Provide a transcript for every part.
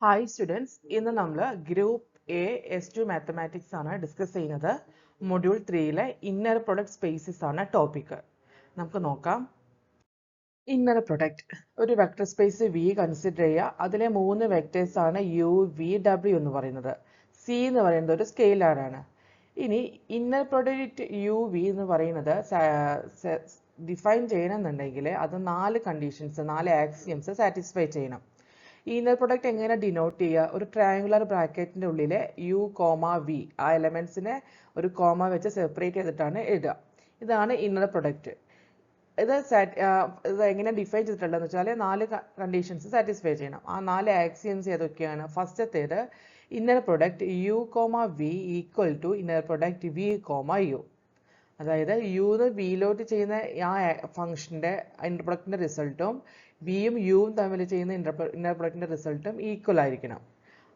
Hi students, ഇന്ന് നമ്മൾ group A S2 mathematics ആണ് ഡിസ്കസ് ചെയ്യുന്നത്. മൊഡ്യൂൾ 3-ലെ ഇന്നർ പ്രൊഡക്റ്റ് സ്പേസസ് ആണ് ടോപ്പിക്. നമുക്ക് നോക്കാം. ഇന്നർ പ്രൊഡക്റ്റ് ഒരു വെക്ടർ സ്പേസ് വി കൺസിഡർ ചെയ്യുക. അതിലെ 3 വെക്ടേഴ്സ് ആണ് യു വി ഡബ്ല്യു എന്ന് പറയുന്നത്. സി എന്ന് പറയുന്നത് ഒരു സ്കെയിലർ ആണ്. ഇനി ഇന്നർ പ്രൊഡക്റ്റ് യു വി എന്ന് പറയുന്നത് ഡിഫൈൻ ചെയ്യണമെന്നുണ്ടെങ്കിൽ അത് 4 കണ്ടീഷൻസ് 4 ആക്സിയംസ് സാറ്റിസ്ഫൈ ചെയ്യണം. ഈ ഇന്നർ പ്രൊഡക്റ്റ് എങ്ങനെ ഡിനോട്ട് ചെയ്യുക? ഒരു ട്രയാങ്കുലർ ബ്രാക്കറ്റിന്റെ ഉള്ളിലെ യു കോമ വി ആ എലമെന്റ്സിനെ ഒരു കോമ വെച്ച് സെപ്പറേറ്റ് ചെയ്തിട്ടാണ് എഴുതുക. ഇതാണ് ഇന്നർ പ്രൊഡക്റ്റ്. ഇത് എങ്ങനെ ഡിഫൈൻ ചെയ്തിട്ടുള്ളതെന്ന് വെച്ചാൽ 4 കണ്ടീഷൻസ് സാറ്റിസ്ഫൈ ചെയ്യണം. ആ 4 ആക്സിയംസ് ഏതൊക്കെയാണ്? ഫസ്റ്റത്തേത് inner product U comma v equal to inner product V comma u. അതായത് യുന്ന് വിയിലോട്ട് ചെയ്യുന്ന ആ ഫംഗ്ഷന്റെ ഇന്നർ പ്രൊഡക്റ്റിന്റെ റിസൾട്ടും വിയും യുവും തമ്മിൽ ചെയ്യുന്ന ഇന്നർ പ്രൊഡക്റ്റിന്റെ റിസൾട്ടും ഈക്വൽ ആയിരിക്കണം.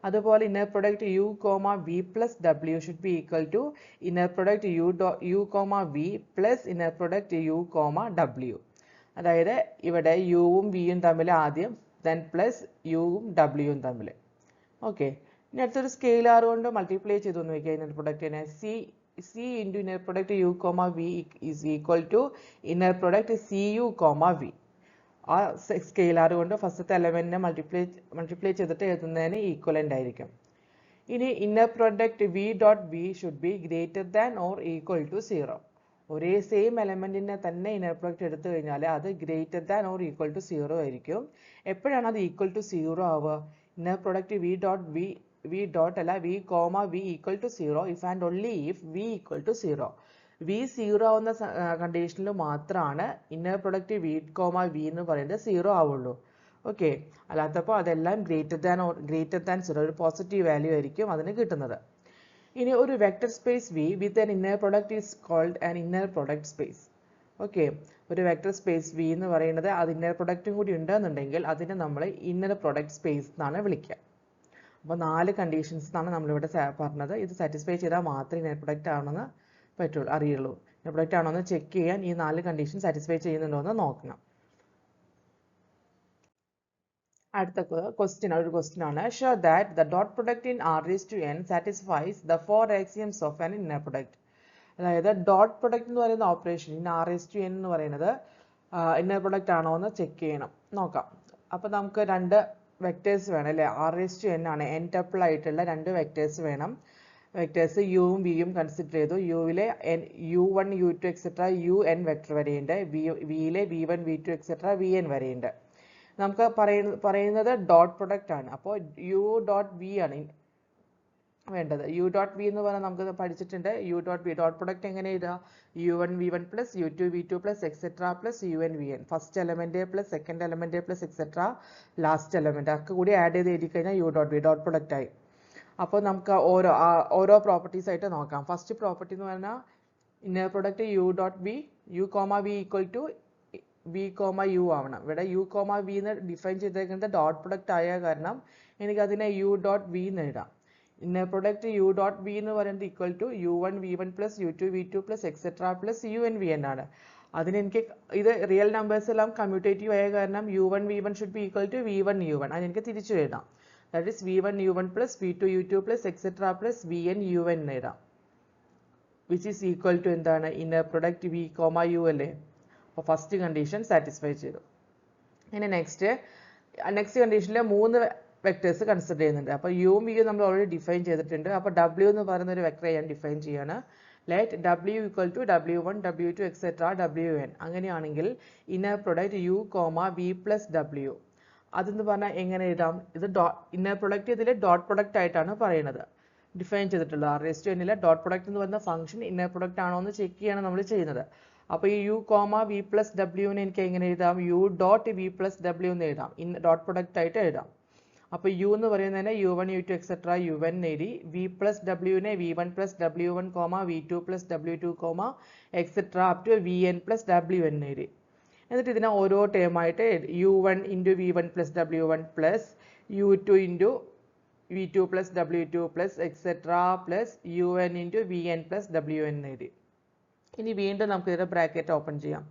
അതുപോലെ inner product U comma V plus W should be equal to inner product U comma V plus inner product U comma W. അതായത് ഇവിടെ യുവും വിയും തമ്മിൽ ആദ്യം, ദെൻ പ്ലസ് യുവും ഡബ്ല്യുവും തമ്മിൽ. ഓക്കെ, ഇനി അടുത്തൊരു സ്കെയിലാർ കൊണ്ട് മൾട്ടിപ്ലൈ ചെയ്തു എന്ന് വെക്കുക. ഇന്നർ പ്രൊഡക്റ്റിനെ C into inner product u comma v is equal to inner product cu comma v. ആ സ്കെയിലാർ കൊണ്ട് ഫസ്റ്റത്തെ എലമെന്റിനെ മൾട്ടിപ്ലൈ ചെയ്തിട്ട് എഴുതുന്നതിന് ഈക്വലന്റ് ആയിരിക്കും. ഇനി inner product v dot v should be greater than or equal to 0. ഒരേ സെയിം എലമെന്റിനെ തന്നെ ഇന്നർ പ്രൊഡക്റ്റ് എടുത്തു കഴിഞ്ഞാൽ അത് greater than or equal to 0 ആയിരിക്കും. എപ്പോഴാണ് അത് ഈക്വൽ ടു 0 ആവുക? ഇന്നർ പ്രൊഡക്റ്റ് v dot അല്ല v comma v equal to 0 if and only if v equal to 0. v 0 ആവുന്ന കണ്ടീഷനിൽ മാത്രമാണ് inner product v comma v എന്ന് പറയുന്നത് 0 ആവുള്ളൂ. ഓക്കെ, അല്ലാത്തപ്പോൾ അതെല്ലാം ഗ്രേറ്റർ ദാൻ 0 ഒരു പോസിറ്റീവ് വാല്യൂ ആയിരിക്കും അതിന് കിട്ടുന്നത്. ഇനി ഒരു vector space v with an inner product is called an inner product space. Okay, ഒരു വെക്ടർ സ്പേസ് v എന്ന് പറയുന്നത് അത് ഇന്നർ പ്രൊഡക്റ്റും കൂടി ഉണ്ടെന്നുണ്ടെങ്കിൽ അതിനെ നമ്മൾ ഇന്നർ പ്രൊഡക്റ്റ് സ്പേസ് എന്നാണ് വിളിക്കുക. അപ്പോൾ 4 കണ്ടീഷൻസ് ആണ് നമ്മളിവിടെ പറഞ്ഞത്. ഇത് സാറ്റിസ്ഫൈ ചെയ്താൽ മാത്രമേ ഇന്നർ പ്രൊഡക്റ്റ് ആണെന്ന് അറിയുള്ളൂ. ഇന്നർ പ്രൊഡക്റ്റ് ആണോ എന്ന് ചെക്ക് ചെയ്യാൻ ഈ 4 കണ്ടീഷൻ സാറ്റിസ്ഫൈ ചെയ്യുന്നുണ്ടോ എന്ന് നോക്കണം. അടുത്ത ഒരു ക്വസ്റ്റ്യൻ ആണ്. Show that the dot product in R raised to n satisfies the 4 axioms of an inner product. അതായത് ഡോട്ട് പ്രൊഡക്റ്റ് എന്ന് പറയുന്ന operation in R raised to n എന്ന് പറയുന്നത് ഇന്നർ പ്രൊഡക്റ്റ് ആണോ എന്ന് ചെക്ക് ചെയ്യണം. നോക്കാം. അപ്പോൾ നമുക്ക് 2 വെക്ടേഴ്സ് വേണം അല്ലേ? R raised to n ആണ്, n ടപ്പിൾ ആയിട്ടുള്ള 2 വെക്ടേഴ്സ് വേണം. വെക്ടേഴ്സ് യുവും വിയും കൺസിഡർ ചെയ്തു. യുവിലെ u1 u2 etcetera un vector വരെയുണ്ട്. വിയിലെ v1 v2 എക്സെട്ര vn വരെയുണ്ട്. നമുക്ക് പറയുന്നത് ഡോട്ട് പ്രൊഡക്റ്റ് ആണ്. അപ്പോൾ യു ഡോട്ട് വി ആണ് വേണ്ടത്. യു ഡോട്ട് വി എന്ന് പറഞ്ഞാൽ നമുക്ക് പഠിച്ചിട്ടുണ്ട്. U dot V dot product എങ്ങനെ എഴുതുക? u1 v1 plus u2 v2 plus etcetera plus un vn. First element plus second element plus etcetera last element ഒക്കെ കൂടി ആഡ് ചെയ്ത് എഴുതി കഴിഞ്ഞാൽ യു ഡോട്ട് വി ഡോട്ട് പ്രൊഡക്റ്റ് ആയി. അപ്പോൾ നമുക്ക് ഓരോ പ്രോപ്പർട്ടീസ് ആയിട്ട് നോക്കാം. ഫസ്റ്റ് പ്രോപ്പർട്ടി എന്ന് പറഞ്ഞാൽ inner product u dot v u comma v equal to v comma u ആവണം. ഇവിടെ യു കോമ വി എന്ന് ഡിഫൈൻ ചെയ്തേക്കുന്നത് ഡോട്ട് പ്രൊഡക്റ്റ് ആയ കാരണം എനിക്ക് അതിനെ യു ഡോട്ട് വി എന്ന് എഴുതാം. Inner product u dot V എന്ന് പറയുന്നത് equal to u1 v1 plus u2 v2 plus etcetera plus un vn ആണ്. അതിന് എനിക്ക് ഇത് റിയൽ നമ്പേഴ്സ് എല്ലാം കമ്മ്യൂട്ടേറ്റീവ് ആയ കാരണം u1 v1 should be equal to v1 u1. അത് എനിക്ക് തിരിച്ചു എഴുതാം. That is v1 u1 plus v2 u2 plus etcetera plus vn un എന്ന് എഴുതാം. വിച്ച് ഈസ് ഈക്വൽ ടു എന്താണ്? Inner product v comma u അല്ലേ? അപ്പോൾ ഫസ്റ്റ് കണ്ടീഷൻ സാറ്റിസ്ഫൈ ചെയ്തു. ഇനി നെക്സ്റ്റ് കണ്ടീഷനിൽ 3 വെക്ടേഴ്സ് കൺസിഡർ ചെയ്യുന്നുണ്ട്. അപ്പോൾ യുവും വിയും നമ്മൾ ഓൾറെഡി ഡിഫൈൻ ചെയ്തിട്ടുണ്ട്. അപ്പോൾ w എന്ന് പറയുന്ന ഒരു വെക്ടറെ ഞാൻ ഡിഫൈൻ ചെയ്യാണ്. Let w equal to w1 w2 etcetera wn. അങ്ങനെയാണെങ്കിൽ inner product U comma V plus w അതെന്ന് പറഞ്ഞാൽ എങ്ങനെ എഴുതാം? ഇത് ഇന്നർ പ്രൊഡക്റ്റ് ഇതിൽ ഡോട്ട് പ്രൊഡക്റ്റ് ആയിട്ടാണ് പറയുന്നത്, ഡിഫൈൻ ചെയ്തിട്ടുള്ളത്. R raised to n ലെ ഡോട്ട് പ്രൊഡക്റ്റ് എന്ന് പറയുന്ന ഫംഗ്ഷൻ ഇന്നർ പ്രൊഡക്റ്റ് ആണോ എന്ന് ചെക്ക് ചെയ്യാണ് നമ്മൾ ചെയ്യുന്നത്. അപ്പോൾ ഈ യു കോമ വി പ്ലസ് ഡബ്ല്യുവിനെ എനിക്ക് എങ്ങനെ എഴുതാം? യു ഡോട്ട് വി പ്ലസ് ഡബ്ല്യു എന്ന് എഴുതാം. ഡോട്ട് പ്രൊഡക്റ്റ് ആയിട്ട് എഴുതാം. അപ്പോൾ യു എന്ന് പറയുന്നതിനെ u1 u2 എക്സെട്ര un എഴുതി. വി പ്ലസ് ഡബ്ല്യുവിനെ v1 plus w1 comma v2 plus w2 comma etcetera up to vn plus wn എഴുതി. എന്നിട്ട് ഇതിനെ ഓരോ ടേം ആയിട്ട് u1 into v1 plus w1 plus u2 into v2 plus w2 plus etcetera plus un into vn plus wn എഴുതി. ഇനി വീണ്ടും നമുക്ക് ഇതിന്റെ ബ്രാക്കറ്റ് ഓപ്പൺ ചെയ്യാം.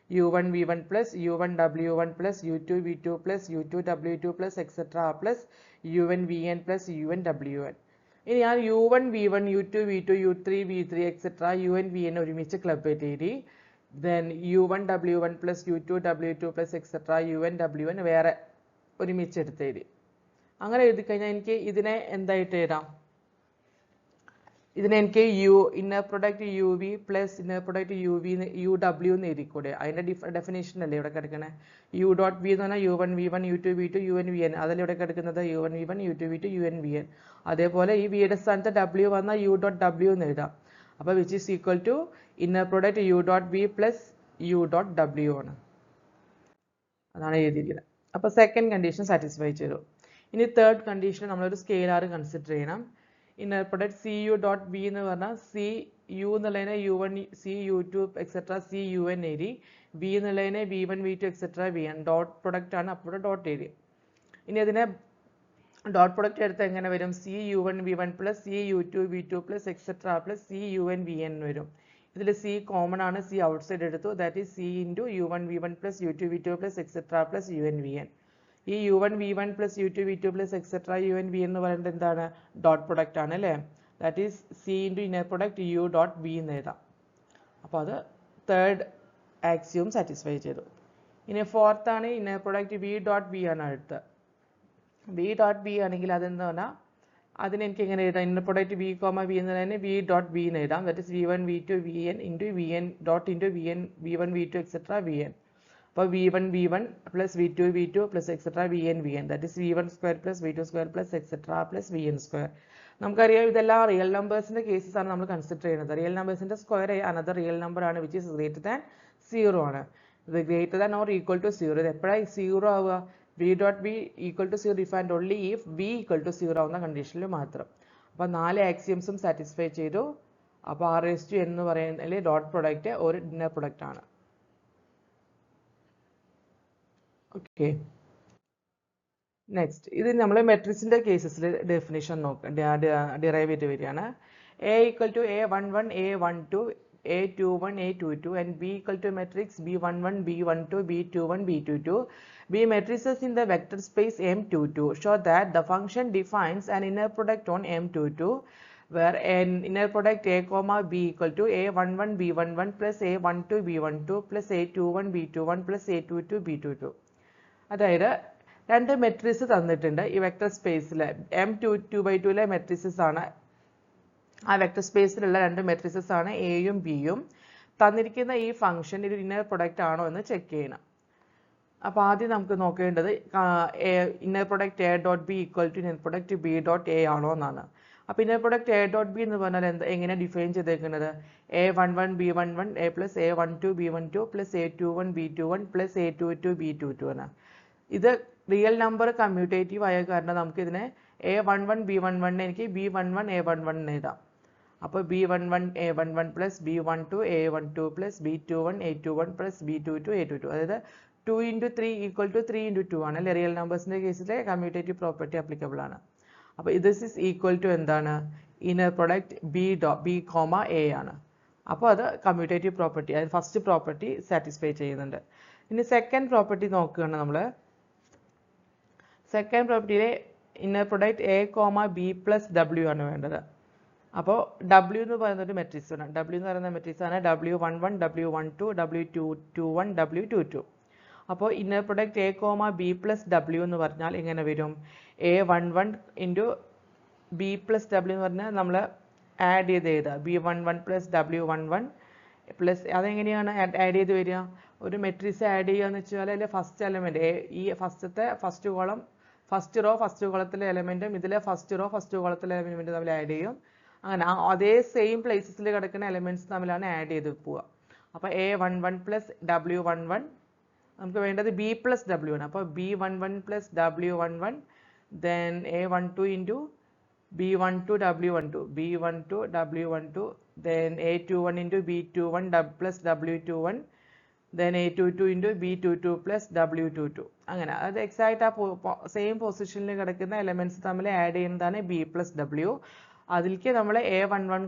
u1 v1 plus u1 w1 plus u2 v2 plus u2 w2 plus etc. plus un vn plus un wn. ഇനി ഞാൻ u1 v1 u2 v2 u3 v3 etc. un vn ഒരുമിച്ച് club എഴുതി. then u1 w1 plus u2 w2 plus etc. un wn വേറെ ഒരുമിച്ച് എടുത്ത് എഴുതി. അങ്ങനെ എഴുതി കഴിഞ്ഞാൽ എനിക്ക് ഇതിനെ എന്തായിട്ട് എഴുതാം? ഇതിനെ എനിക്ക് inner product U v plus inner product u ഡബ്ല്യു എന്ന് എഴുതിക്കൂടെ? അതിന്റെ ഡെഫിനേഷൻ അല്ലേ ഇവിടെ കിടക്കണേ? യു ഡോട്ട് വി എന്ന് പറഞ്ഞാൽ u1 v1 u2 v2 un vn അതല്ലേ ഇവിടെ കിടക്കുന്നത്? u1 v1 u2 v2 un vn. അതേപോലെ ഈ വിയുടെ സ്ഥാനത്ത് w വന്നാൽ u ഡോട്ട് w എന്ന് എഴുതാം. അപ്പോൾ which is equal to inner product u dot V plus u dot w ആണ്. അതാണ് എഴുതിയിരിക്കുന്നത്. അപ്പോൾ സെക്കൻഡ് കണ്ടീഷൻ സാറ്റിസ്ഫൈ ചെയ്തു. ഇനി തേർഡ് കണ്ടീഷൻ നമ്മളൊരു സ്കെയിലാർ കൺസിഡർ ചെയ്യണം. Inner product C U dot V എന്ന് പറഞ്ഞാൽ സി യു എന്നുള്ളതിനെ u1 C u2 etcetera C un എഴുതി. വി എന്നുള്ളതിനെ v1 v2 etcetera vn. Dot product ആണ്, അപ്പോൾ ഡോട്ട് എഴുതി. ഇനി അതിനെ ഡോട്ട് പ്രൊഡക്റ്റ് എടുത്ത് എങ്ങനെ വരും? C u1 v1 plus C u2 v2 plus etcetera plus C un vn വരും. ഇതിൽ സി കോമൺ ആണ്, സി ഔട്ട് സൈഡ് എടുത്തു. That is C into u1 v1 plus u2 v2 plus etcetera plus un vn. ഈ u1 v1 plus u2 v2 plus etcetera un vn എന്ന് പറയുന്നത് എന്താണ്? Dot product ആണ് അല്ലേ? That is C into inner product u dot V എന്ന് എഴുതാം. അപ്പോൾ അത് തേർഡ് ആക്സിയം സാറ്റിസ്ഫൈ ചെയ്തു. ഇനി ഫോർത്ത് ആണ് inner product V dot V ആണ് അടുത്ത്. വി ഡോട്ട് വി ആണെങ്കിൽ അതെന്താ പറഞ്ഞാൽ അതിന് എനിക്ക് എങ്ങനെ എഴുതാം? Inner product V comma v എന്ന് പറയുന്നത് വി ഡോട്ട് വി എന്ന് എഴുതാം. That is v1 v2 vn into vn dot into vn v1 v2 etcetera vn. അപ്പോൾ v1 v1 plus v2 v2 plus etcetera vn vn. That is v1 square plus v2 square plus etcetera plus vn square. നമുക്കറിയാം ഇതെല്ലാം real നമ്പേഴ്സിന്റെ cases ആണ് നമ്മൾ consider ചെയ്യുന്നത്. Real നമ്പേഴ്സിന്റെ square another real number ആണ് which is greater than 0 ആണ്. ഇത് greater than or equal to 0. ഇത് എപ്പോഴാണ് 0 ആവുക? V dot V equal to 0 if and only if V equal to 0 ആവുന്ന കണ്ടീഷനിൽ മാത്രം. അപ്പോൾ 4 ആക്സിയംസും സാറ്റിസ്ഫൈ ചെയ്തു. അപ്പോൾ r⁻n എന്ന് പറയുന്നതിൽ ഡോട്ട് പ്രൊഡക്റ്റ് ഒരു ഇന്നർ പ്രൊഡക്റ്റ് ആണ്. ഓക്കെ, നെക്സ്റ്റ് ഇത് നമ്മൾ മെട്രിക്സിന്റെ കേസസിൽ ഡെഫിനിഷൻ ഡിറൈവ് ചെയ്ത് വരികയാണ്. a equal to a11 a12 a21 a22 and b equal to matrix b11 b12 b21 b22 be matrices in the vector space M22. Show that the function defines an inner product on M22 where an inner product a comma b equal to a11 b11 plus a12 b12 plus a21 b21 plus a22 b22. അതായത് രണ്ട് matrix തന്നിട്ടുണ്ട് ഈ vector സ്പേസിൽ. M2/2 matrixes ആണ്. ആ vector സ്പേസിലുള്ള രണ്ട് matrixes ആണ് എയും ബിയും. തന്നിരിക്കുന്ന ഈ ഫംഗ്ഷൻ ഒരു ഇന്നർ പ്രൊഡക്റ്റ് ആണോ എന്ന് ചെക്ക് ചെയ്യണം. അപ്പോൾ ആദ്യം നമുക്ക് നോക്കേണ്ടത് inner product A dot B equal to inner product B dot A ആണോ എന്നാണ്. അപ്പോൾ inner product A dot B എന്ന് പറഞ്ഞാൽ എങ്ങനെ ഡിഫൈൻ ചെയ്തേക്കുന്നത്? a11 b11 a plus a12 b12 plus a21 b21 plus a22 b22 ആണ്. ഇത് റിയൽ നമ്പർ കമ്മ്യൂട്ടേറ്റീവ് ആയ കാരണം നമുക്ക് ഇതിനെ a11 b11 എനിക്ക് b11 a11 എഴുതാം. അപ്പോൾ b11 a11 plus b12 a12 plus b21 a21 plus b22 a22. അതായത് 2 into 3 equal to 3 into 2 ആണ് അല്ലേ? റിയൽ നമ്പേഴ്സിന്റെ കേസിലെ കമ്മ്യൂട്ടേറ്റീവ് പ്രോപ്പർട്ടി ആപ്ലിക്കബിൾ ആണ്. അപ്പോൾ ദിസ് ഈസ് ഈക്വൽ ടു എന്താണ്? Inner product B comma A ആണ്. അപ്പോൾ അത് കമ്മ്യൂട്ടേറ്റീവ് പ്രോപ്പർട്ടി, അതായത് ഫസ്റ്റ് പ്രോപ്പർട്ടി സാറ്റിസ്ഫൈ ചെയ്യുന്നുണ്ട്. ഇനി സെക്കൻഡ് പ്രോപ്പർട്ടി നോക്കുകയാണ് നമ്മൾ. സെക്കൻഡ് പ്രോപ്പർട്ടിയിലെ inner product A comma b plus ഡബ്ല്യു ആണ് വേണ്ടത്. അപ്പോൾ ഡബ്ല്യു എന്ന് പറയുന്ന ഒരു മെട്രിക്സ് ആണ്. ഡബ്ല്യു എന്ന് പറയുന്ന മെട്രിക്സ് ആണ് w11 w12 w21 w22. അപ്പോൾ inner product A comma b plus ഡബ്ല്യു എന്ന് പറഞ്ഞാൽ എങ്ങനെ വരും? a11 ഇൻറ്റു ബി പ്ലസ് ഡബ്ല്യു എന്ന് പറഞ്ഞാൽ നമ്മൾ ആഡ് ചെയ്ത് എഴുതുക. b11 പ്ലസ് w11 പ്ലസ് അതെങ്ങനെയാണ് ആഡ് ചെയ്ത് വരിക? ഒരു മെട്രിക്സ് ആഡ് ചെയ്യുക എന്ന് വെച്ചാൽ അതിലെ ഫസ്റ്റ് എലമെൻറ്റ് ഈ first column first row first കോളത്തിലെ എലമെൻറ്റും ഇതിലെ ഫസ്റ്റ് റോ ഫസ്റ്റ് കോളത്തിലെ എലമെൻറ്റും തമ്മിൽ ആഡ് ചെയ്യും. അങ്ങനെ അതേ സെയിം പ്ലേസസിൽ കിടക്കുന്ന എലമെൻറ്റ്സ് തമ്മിലാണ് ആഡ് ചെയ്ത് പോവുക. അപ്പോൾ a11 പ്ലസ് w11 നമുക്ക് വേണ്ടത് ബി പ്ലസ് ഡബ്ല്യു ആണ്. അപ്പോൾ b11 plus w11 then a12 into b12 w12 b12 w12 then a21 into b21 plus w21 then a22 into b22 plus w22. അങ്ങനെ അത് എക്സാക്റ്റ് ആ സെയിം പൊസിഷനിൽ കിടക്കുന്ന എലമെന്റ്സ് തമ്മിൽ ആഡ് ചെയ്യുന്നതാണ് ബി പ്ലസ് ഡബ്ല്യു. അതിലേക്ക് നമ്മൾ a11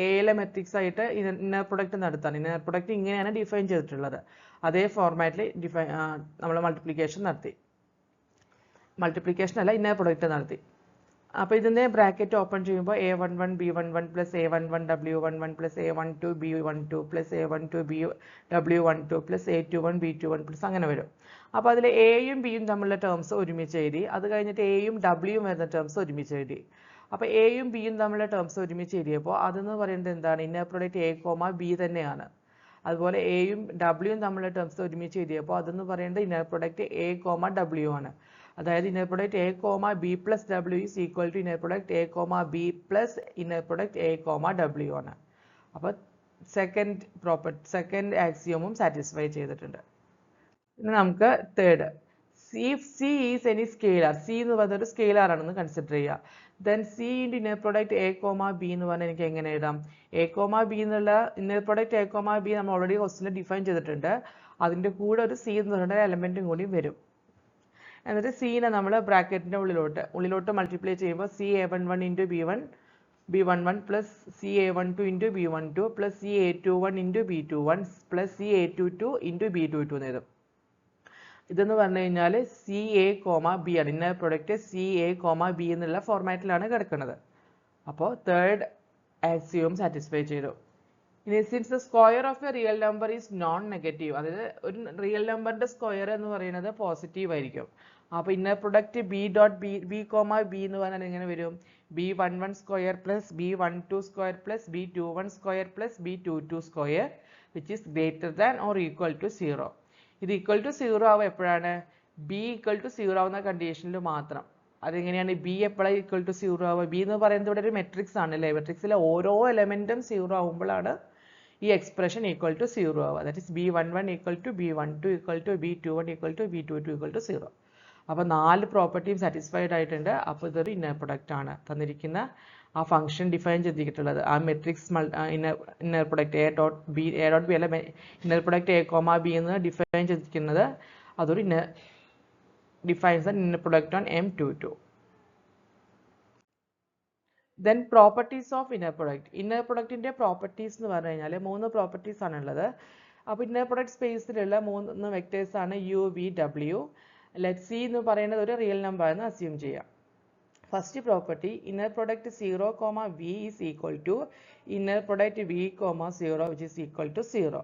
എയിലെ മെട്രിക്സ് ആയിട്ട് ഇന്നർ പ്രൊഡക്റ്റ് നടത്താണ്. ഇന്നർ പ്രൊഡക്റ്റ് ഇങ്ങനെയാണ് ഡിഫൈൻ ചെയ്തിട്ടുള്ളത്. അതേ ഫോർമാറ്റിൽ നമ്മൾ മൾട്ടിപ്ലിക്കേഷൻ നടത്തി. മൾട്ടിപ്ലിക്കേഷൻ അല്ല, ഇന്നർ പ്രൊഡക്റ്റ് നടത്തി. അപ്പോൾ ഇതിൻ്റെ ബ്രാക്കറ്റ് ഓപ്പൺ ചെയ്യുമ്പോൾ A11 B11 plus A11 W11 plus A12 B12 plus A12 W12 plus A21 B21 plus അങ്ങനെ വരും. അപ്പോൾ അതിൽ എയും ബിയും തമ്മിലുള്ള ടേംസ് ഒരുമിച്ച് എഴുതി. അത് കഴിഞ്ഞിട്ട് എയും ഡബ്ല്യൂയും വരുന്ന ടേംസ് ഒരുമിച്ച് എഴുതി. അപ്പോൾ എയും ബിയും തമ്മിലുള്ള ടേംസ് ഒരുമിച്ച് എഴുതിയപ്പോൾ അതെന്ന് പറയുന്നത് എന്താണ്? ഇന്നർ പ്രൊഡക്റ്റ് A, B തന്നെയാണ്. അതുപോലെ എയും ഡബ്ല്യൂയും തമ്മിലുള്ള ടേംസ് ഒരുമിച്ച് എഴുതിയപ്പോൾ അതെന്ന് പറയുന്നത് ഇന്നർ പ്രൊഡക്റ്റ് A, W ആണ്. അതായത് inner product A, B plus W is equal to inner product A, B plus inner product A, W ആണ്. അപ്പോൾ സെക്കൻഡ് ആക്സിയമും സാറ്റിസ്ഫൈ ചെയ്തിട്ടുണ്ട്. ഇനി നമുക്ക് third, if C is any scalar, C എന്ന് പറയുന്നത് ഒരു സ്കെയിലാർ ആണെന്ന് കൺസിഡർ ചെയ്യുക. then C into inner product A, B എന്ന് പറഞ്ഞാൽ എനിക്ക് എങ്ങനെ എഴുതാം? A, B എന്നുള്ള inner product A, B നമ്മൾ ഓൾറെഡി ക്വസ്റ്റ്യനിൽ ഡിഫൈൻ ചെയ്തിട്ടുണ്ട്. അതിൻ്റെ കൂടെ ഒരു C എന്ന് പറയുന്ന എലമെൻറ്റും കൂടി വരും. എന്നിട്ട് സീനെ നമ്മൾ ബ്രാക്കറ്റിൻ്റെ ഉള്ളിലോട്ട് മൾട്ടിപ്ലൈ ചെയ്യുമ്പോൾ CA11 into B11 plus CA12 into B12 plus CA21 into B21 plus CA22 into B22 എന്ന് എഴുതും. ഇതെന്ന് പറഞ്ഞു കഴിഞ്ഞാൽ CA, B ആണ്. ഇന്നർ പ്രൊഡക്റ്റ് CA, B എന്നുള്ള ഫോർമാറ്റിലാണ് കിടക്കുന്നത്. അപ്പോൾ തേർഡ് ആക്സിയം സാറ്റിസ്ഫൈ ചെയ്തു. ഇനി since the square of A real number is known negative, അതായത് ഒരു റിയൽ നമ്പറിന്റെ സ്ക്വയർ എന്ന് പറയുന്നത് പോസിറ്റീവ് ആയിരിക്കും. അപ്പോൾ ഇന്നർ പ്രൊഡക്റ്റ് B എന്ന് പറഞ്ഞാൽ എങ്ങനെ വരും? B11 square plus B12 square plus B21 square plus B22 square which is greater than or equal to 0. ഇത് ഈക്വൽ ടു 0 ആവുക എപ്പോഴാണ്? B ഈക്വൽ ടു 0 ആവുന്ന കണ്ടീഷനിൽ മാത്രം. അതെങ്ങനെയാണ് B എപ്പോഴാണ് ഈക്വൽ ടു 0 ആവുക? B എന്ന് പറയുന്നത് ഇവിടെ ഒരു മെട്രിക്സ് ആണ് അല്ലേ? മെട്രിക്സിലെ ഓരോ എലമെന്റും 0 ആവുമ്പോഴാണ് ഈ എക്സ്പ്രഷൻ ഈക്വൽ ടു 0 ആവുക. That is B11 equal to B12 equal to B21 equal to B22 equal to 0. അപ്പോൾ 4 പ്രോപ്പർട്ടിയും സാറ്റിസ്ഫൈഡ് ആയിട്ടുണ്ട്. അപ്പോൾ ഇതൊരു ഇന്നർ പ്രൊഡക്റ്റ് ആണ്. തന്നിരിക്കുന്ന ആ ഫംഗ്ഷൻ ഡിഫൈൻ ചെയ്തിട്ടുള്ളത് ആ matrix inner product A dot B അല്ല, ഇന്നർ പ്രൊഡക്റ്റ് A, B എന്ന് ഡിഫൈൻ ചെയ്തിരിക്കുന്നത് അതൊരു defines an inner product on M22. Then properties of inner product. Inner പ്രൊഡക്റ്റിൻ്റെ പ്രോപ്പർട്ടീസ് എന്ന് പറഞ്ഞു കഴിഞ്ഞാൽ 3 പ്രോപ്പർട്ടീസ് ആണുള്ളത്. അപ്പോൾ ഇന്നർ പ്രൊഡക്റ്റ് സ്പേസിലുള്ള 3 വെക്ടേഴ്സ് ആണ് U, V, W. Let C എന്ന് പറയുന്നത് ഒരു റിയൽ നമ്പർ ആണെന്ന് അസ്യൂം ചെയ്യാം. First property, inner product 0, V is equal to inner product V, 0 which is equal to 0.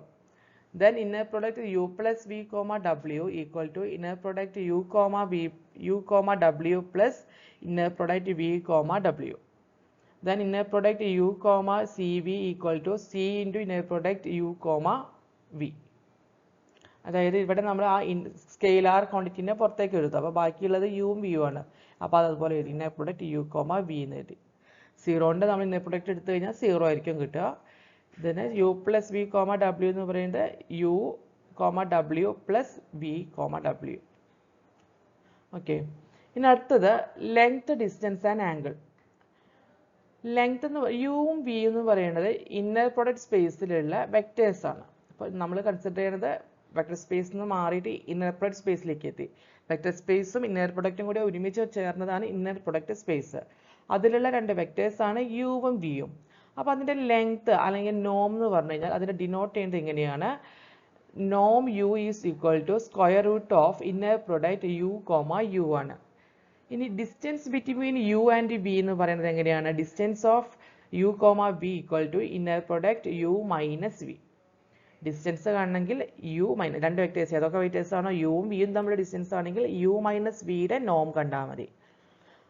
Then inner product U plus V, W equal to inner product U, W plus inner product V, W. Then inner product U, CV equal to C into inner product U, V. അതായത് ഇവിടെ നമ്മൾ ആ scalar ക്വാണ്ടിറ്റിനെ പുറത്തേക്ക് എഴുതും. അപ്പോൾ ബാക്കിയുള്ളത് യുവും വിയും ആണ്. അപ്പോൾ അതുപോലെ എഴുതി ഇന്നർ പ്രൊഡക്റ്റ് U, V എന്ന് എഴുതി. 0ൻ്റെ നമ്മൾ ഇന്നർ പ്രൊഡക്റ്റ് എടുത്തു കഴിഞ്ഞാൽ 0 ആയിരിക്കും കിട്ടുക. ഇതിന് U പ്ലസ് V, W എന്ന് പറയുന്നത് U, W plus V, W. Okay. ഇനി അടുത്തത് length, distance and angle. Length എന്ന് യുവും വി എന്ന് പറയുന്നത് ഇന്നർ പ്രൊഡക്റ്റ് സ്പേസിലുള്ള വെക്ടേഴ്സ് ആണ്. അപ്പോൾ നമ്മൾ കൺസിഡർ ചെയ്യുന്നത് വെക്ടർ സ്പേസിൽ നിന്ന് മാറിയിട്ട് ഇന്നർ പ്രൊഡക്റ്റ് സ്പേസിലേക്ക് എത്തി. വെക്ടർ സ്പേസും ഇന്നർ പ്രൊഡക്റ്റും കൂടി ഒരുമിച്ച് ചേർന്നതാണ് ഇന്നർ പ്രൊഡക്റ്റ് സ്പേസ്. അതിലുള്ള 2 വെക്ടേഴ്സ് ആണ് യുവും വിയും. അപ്പോൾ അതിൻ്റെ ലെങ്ത് അല്ലെങ്കിൽ നോം എന്ന് പറഞ്ഞു കഴിഞ്ഞാൽ അതിനെ ഡിനോട്ട് ചെയ്യുന്നത് എങ്ങനെയാണ്? നോം u is equal to square root of inner product U, U ആണ്. ഇനി distance between U and V എന്ന് പറയുന്നത് എങ്ങനെയാണ്? Distance of U, V equal to inner product U minus V. Distance കാണണമെങ്കിൽ U മൈനസ് 2 വെക്ടേഴ്സ് ഏതൊക്കെ vectors ആണോ യുവും വിയും തമ്മിലുള്ള ഡിസ്റ്റൻസ് ആണെങ്കിൽ U മൈനസ് വിയുടെ നോം കണ്ടാൽ മതി.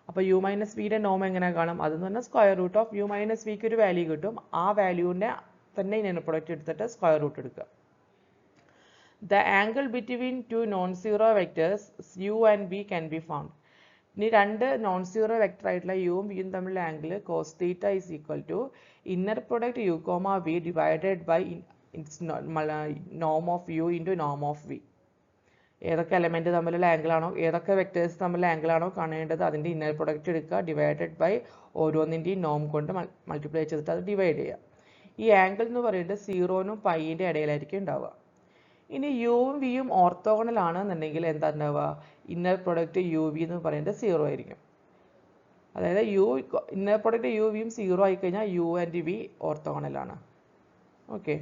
അപ്പോൾ U മൈനസ് വിയുടെ നോം എങ്ങനെ കാണും? അതെന്ന് പറഞ്ഞാൽ square root of U minus വിക്ക് ഒരു വാല്യൂ കിട്ടും. ആ വാല്യൂവിനെ തന്നെ ഇന്നർ പ്രൊഡക്റ്റ് എടുത്തിട്ട് സ്ക്വയർ റൂട്ട് എടുക്കുക. The angle between 2 non zero vectors U and V can be found. ഇനി 2 നോൺ സീറോ വെക്ടർ ആയിട്ടുള്ള യുവും വിയും തമ്മിലുള്ള angle cos theta is equal to inner product U, V divided by നോം of U into നോം of V. ഏതൊക്കെ element തമ്മിലുള്ള angle ആണോ, ഏതൊക്കെ വെക്ടേഴ്സ് തമ്മിലുള്ള ആംഗിൾ ആണോ കാണേണ്ടത് അതിൻ്റെ ഇന്നർ പ്രൊഡക്റ്റ് എടുക്കുക, ഡിവൈഡഡ് ബൈ ഓരോന്നിൻ്റെയും നോം കൊണ്ട് മൾട്ടിപ്ലൈ ചെയ്തിട്ട് അത് ഡിവൈഡ് ചെയ്യുക. ഈ ആംഗിൾ എന്ന് പറയുന്നത് 0നും പൈൻ്റെ ഇടയിലായിരിക്കും ഉണ്ടാവുക. ഇനി യുവും വിയും ഓർത്തോഗണൽ ആണെന്നുണ്ടെങ്കിൽ എന്താ ഉണ്ടാവുക? ഇന്നർ പ്രൊഡക്റ്റ് UV എന്ന് പറയുന്നത് 0 ആയിരിക്കും. അതായത് ഇന്നർ പ്രൊഡക്റ്റ് UVയും 0 ആയിക്കഴിഞ്ഞാൽ U ആൻഡ് V ഓർത്തോഗണൽ ആണ്. ഓക്കെ.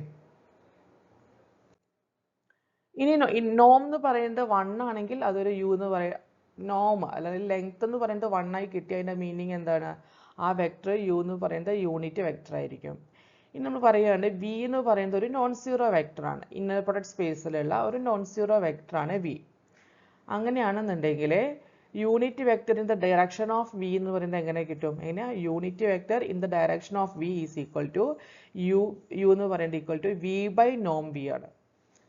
ഇനി നോം എന്ന് പറയുന്നത് 1 ആണെങ്കിൽ അതൊരു യു എന്ന് പറയാം. നോം അല്ലെങ്കിൽ ലെങ്ത് എന്ന് പറയുന്നത് 1 ആയി കിട്ടിയ അതിൻ്റെ മീനിങ് എന്താണ്? ആ വെക്ടർ യു എന്ന് പറയുന്നത് യൂണിറ്റ് വെക്ടർ ആയിരിക്കും. ഇനി നമ്മൾ പറയുകയാണ് വി എന്ന് പറയുന്നത് ഒരു നോൺ സീറോ വെക്ടർ ആണ്. ഇന്നർ പ്രൊഡക്റ്റ് സ്പേസിലുള്ള ഒരു നോൺ സീറോ വെക്ടർ ആണ് വി. അങ്ങനെയാണെന്നുണ്ടെങ്കിൽ unit vector in the direction of V എന്ന് പറയുന്നത് എങ്ങനെ കിട്ടും? എങ്ങനെ unit vector in the direction of V is equal to U എന്ന് പറയുന്നത് ഈക്വൽ ടു വി ബൈ നോം വി ആണ്.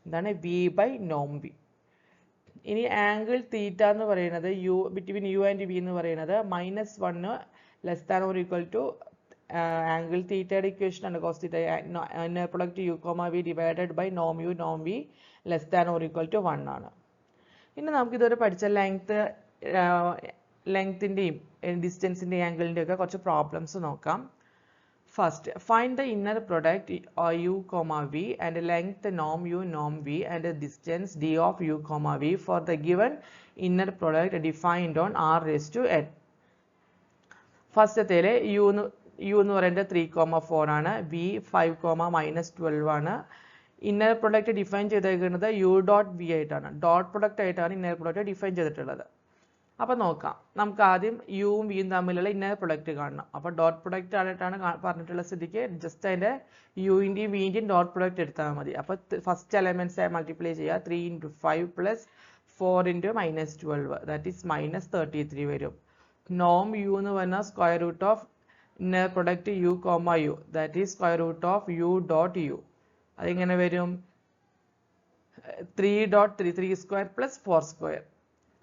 എന്താണ്? വി ബൈ നോം വി. ഇനി ആംഗിൾ തീറ്റ എന്ന് പറയുന്നത് ബിറ്റ്വീൻ യു ആൻഡ് വി എന്ന് പറയുന്നത് -1 less than or equal to angle തീറ്റയുടെ ഇക്വേഷൻ ആണ് cos theta inner product U comma V divided by നോം V less than or equal to 1 ആണ്. ഇനി നമുക്ക് ഇതുവരെ പഠിച്ച ലെങ്ത്തിൻ്റെയും ഡിസ്റ്റൻസിൻ്റെയും ആംഗിളിൻ്റെയും ഒക്കെ കുറച്ച് പ്രോബ്ലംസ് നോക്കാം. First, find the inner product u comma v and length norm u norm v and the distance d of u comma v for the given inner product defined on r raised to n. First u എന്ന് പറയുന്നത് 3,4 ആണ്, v 5, -12 ആണ്. Inner product define ചെയ്തേക്കുന്നത് u dot v ആയിട്ടാണ്. Dot product ആയിട്ടാണ് inner product define ചെയ്തിട്ടുള്ളത്. അപ്പോൾ നോക്കാം, നമുക്ക് ആദ്യം യുവും വിയും തമ്മിലുള്ള ഇന്നർ പ്രൊഡക്റ്റ് കാണണം. അപ്പോൾ ഡോട്ട് പ്രൊഡക്റ്റ് ആയിട്ടാണ് പറഞ്ഞിട്ടുള്ള സ്ഥിതിക്ക് ജസ്റ്റ് അതിൻ്റെ യുവിൻ്റെയും വിൻ്റെയും ഡോട്ട് പ്രൊഡക്റ്റ് എടുത്താൽ മതി. അപ്പോൾ ഫസ്റ്റ് എലമെൻറ്റ്സ് മൾട്ടിപ്ലൈ ചെയ്യുക. 3 × 5 + 4 × -12 ദാറ്റ് ഈസ് -33 വരും. നോം യു എന്ന് പറഞ്ഞാൽ square root of inner product U comma U that is square root of U dot U. അതിങ്ങനെ വരും 3.3 + 4².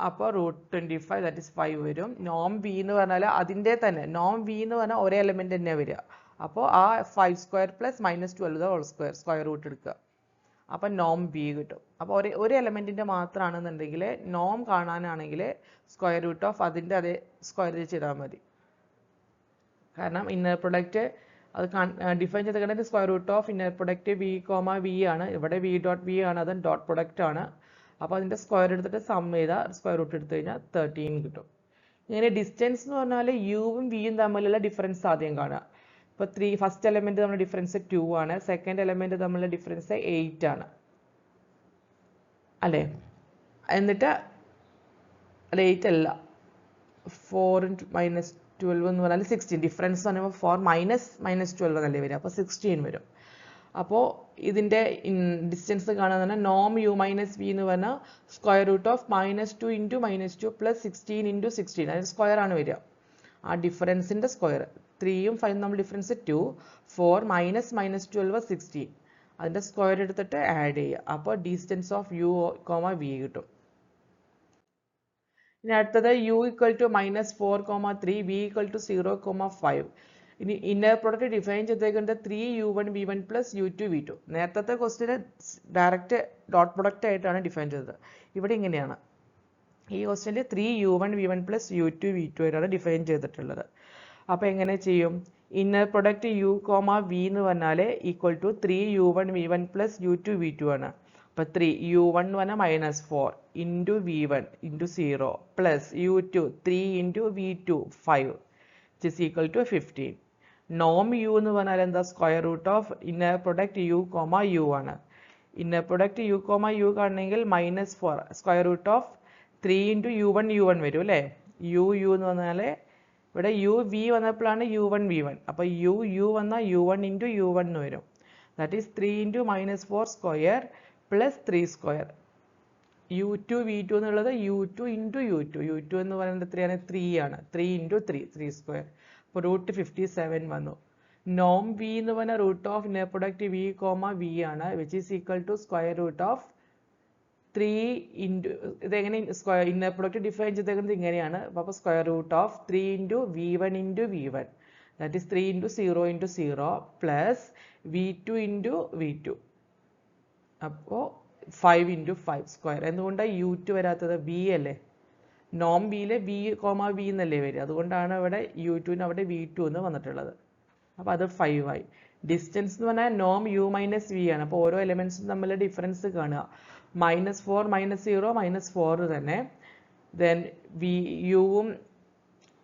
അപ്പോൾ √25 ദാറ്റ് ഈസ് 5 വരും. നോം വി എന്ന് പറഞ്ഞാൽ അതിൻ്റെ തന്നെ നോം വി എന്ന് പറഞ്ഞാൽ ഒരേ എലമെൻറ്റ് തന്നെ വരിക. അപ്പോൾ ആ 5² + -12² സ്ക്വയർ റൂട്ട് എടുക്കുക. അപ്പോൾ നോം വി കിട്ടും. അപ്പോൾ ഒരു എലമെൻറ്റിൻ്റെ മാത്രമാണെന്നുണ്ടെങ്കിൽ നോം കാണാനാണെങ്കിൽ സ്ക്വയർ റൂട്ട് ഓഫ് അതിൻ്റെ അതേ സ്ക്വയർ ചെയ്താൽ മതി. കാരണം ഇന്നർ പ്രൊഡക്റ്റ് അത് ഡിഫൈൻ ചെയ്തിട്ടുണ്ടെങ്കിൽ square root of inner product V comma V ആണ്. ഇവിടെ വി ഡോട്ട് വി ആണ്, അത് ഡോട്ട് പ്രൊഡക്റ്റ് ആണ്. അപ്പോൾ അതിൻ്റെ സ്ക്വയർ എടുത്തിട്ട് സം ചെയ്താൽ സ്ക്വയർ റൂട്ട് എടുത്തു കഴിഞ്ഞാൽ 13 കിട്ടും. ഇങ്ങനെ ഡിസ്റ്റൻസ് എന്ന് പറഞ്ഞാൽ യുവും വിയും തമ്മിലുള്ള ഡിഫറൻസ് ആദ്യം കാണുക. ഇപ്പോൾ ഫസ്റ്റ് എലമെൻറ്റ് തമ്മിലുള്ള ഡിഫറൻസ് 2 ആണ്, സെക്കൻഡ് എലമെൻറ്റ് തമ്മിലുള്ള ഡിഫറൻസ് 8 ആണ് അല്ലേ? എന്നിട്ട് അല്ല 8 അല്ല, 4 × -12 എന്ന് പറഞ്ഞാൽ 16. ഡിഫറൻസ് എന്ന് പറയുമ്പോൾ 4 - -12 എന്നല്ലേ വരിക, അപ്പോൾ 16 വരും. അപ്പോൾ ഇതിൻ്റെ ഡിസ്റ്റൻസ് കാണുന്ന നോം യു മൈനസ് വി എന്ന് പറഞ്ഞാൽ സ്ക്വയർ റൂട്ട് ഓഫ് -2 × -2 + 16 × 16 അതിന് സ്ക്വയർ ആണ് വരിക. ആ ഡിഫറൻസിൻ്റെ സ്ക്വയർ 3യും 5 നമ്മൾ ഡിഫറൻസ് 2, 4 -12 16 അതിൻ്റെ സ്ക്വയർ എടുത്തിട്ട് ആഡ് ചെയ്യുക. അപ്പോൾ distance of U comma V കിട്ടും. ഇനി അടുത്തത് u = -4,3 v = 0,5. ഇനി ഇന്നർ പ്രൊഡക്റ്റ് ഡിഫൈൻ ചെയ്തേക്കുന്നത് 3u1 v1 + u2 v2. നേരത്തെ ക്വസ്റ്റിന് ഡയറക്റ്റ് ഡോട്ട് പ്രൊഡക്റ്റ് ആയിട്ടാണ് ഡിഫൈൻ ചെയ്തത്. ഇവിടെ ഇങ്ങനെയാണ്. ഈ ക്വസ്റ്റിൻ്റെ 3u1 v1 + u2 v2 ആയിട്ടാണ് ഡിഫൈൻ ചെയ്തിട്ടുള്ളത്. അപ്പോൾ എങ്ങനെ ചെയ്യും? ഇന്നർ പ്രൊഡക്റ്റ് u, v എന്ന് പറഞ്ഞാൽ = 3u1 v1 + u2 v2 ആണ്. അപ്പോൾ 3u1 എന്ന് പറഞ്ഞാൽ -4 × v1 × 0 + u2 3 × v2 5 which is equal to 15. നോം യു എന്ന് പറഞ്ഞാൽ എന്താ? Square root of inner product U comma u ആണ്. Inner product U comma u കാണണമെങ്കിൽ -4 സ്ക്വയർ റൂട്ട് ഓഫ് 3 × u1 വരും അല്ലേ? യു എന്ന് പറഞ്ഞാൽ ഇവിടെ യു വി വന്നപ്പോഴാണ് u1 v1. അപ്പോൾ യു വന്നാൽ u1 × u1 എന്ന് വരും. That is 3 × -4² + 3². u2 v2 എന്നുള്ളത് u2 × u2 എന്ന് പറയുന്നത് എത്രയാണ്? 3 ആണ്. 3 × 3 3². അപ്പോൾ √57 വന്നു. നോം വി എന്ന് പറഞ്ഞാൽ root of inner product V comma V ആണ്, which is equal to square root of 3 × ഇതെങ്ങനെ ഇന്നർ പ്രൊഡക്റ്റ് ഡിഫൈൻ ചെയ്തേക്കുന്നത് ഇങ്ങനെയാണ്. അപ്പോൾ square root of 3 × v1 × v1 that is 3 × 0 × 0 + v2 × v2. അപ്പോൾ 5 × 5². എന്തുകൊണ്ടാണ് u2 വരാത്തത്? v അല്ലേ? നോം വിയിലെ വി കോമ വി എന്നല്ലേ വരിക, അതുകൊണ്ടാണ് ഇവിടെ u2ന് അവിടെ v2 എന്ന് വന്നിട്ടുള്ളത്. അപ്പോൾ അത് 5 ആയി. ഡിസ്റ്റൻസ് എന്ന് പറഞ്ഞാൽ നോം u - v ആണ്. അപ്പോൾ ഓരോ എലമെൻറ്റ്സും തമ്മിലുള്ള ഡിഫറൻസ് കാണുക. -4 -0 -4 തന്നെ. ദെൻ യുവും